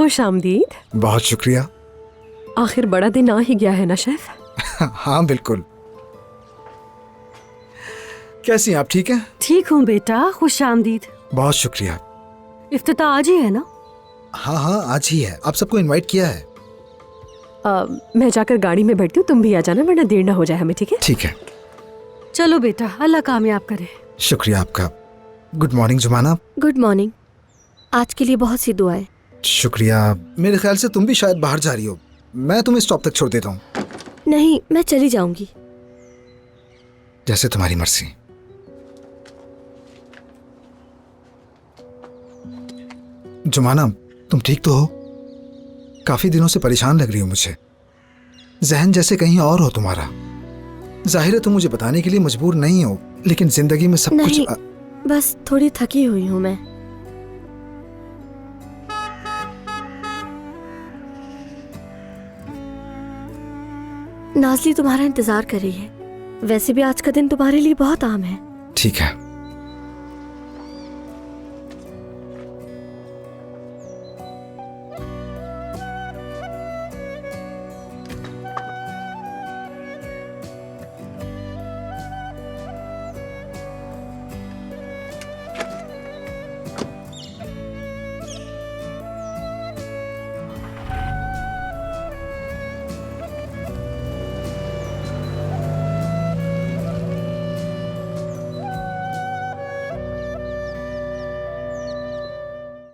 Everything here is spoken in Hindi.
खुश आमदीद। बहुत शुक्रिया। आखिर बड़ा दिन आ ही गया है ना शेफ। हाँ बिल्कुल। कैसी हैं आप, ठीक हैं? ठीक हूँ बेटा, खुश आमदीद। बहुत शुक्रिया। इफ्तिताह आज ही है ना? हाँ हाँ आज ही है। आप सबको इनवाइट किया है। मैं जाकर गाड़ी में बैठती हूँ, तुम भी आ जाना वरना देर ना हो जाए हमें, ठीक है? ठीक है। चलो बेटा, अल्लाह कामयाब करे। शुक्रिया आपका। Good morning Jumana. Good morning. आज के लिए बहुत सी दुआएं। शुक्रिया। मेरे ख्याल से तुम भी शायद बाहर जा रही हो, मैं तुम्हें स्टॉप तक छोड़ देता हूँ। नहीं, मैं चली जाऊंगी। जैसे तुम्हारी मर्जी। जुमाना, तुम ठीक तो हो? काफी दिनों से परेशान लग रही हो मुझे। जहन जैसे कहीं और हो तुम्हारा। जाहिर है तुम मुझे बताने के लिए मजबूर नहीं हो, लेकिन जिंदगी में सब नहीं, कुछ बस थोड़ी थकी हुई हूँ मैं। नाज़ली तुम्हारा इंतजार कर रही है। वैसे भी आज का दिन तुम्हारे लिए बहुत आम है। ठीक है।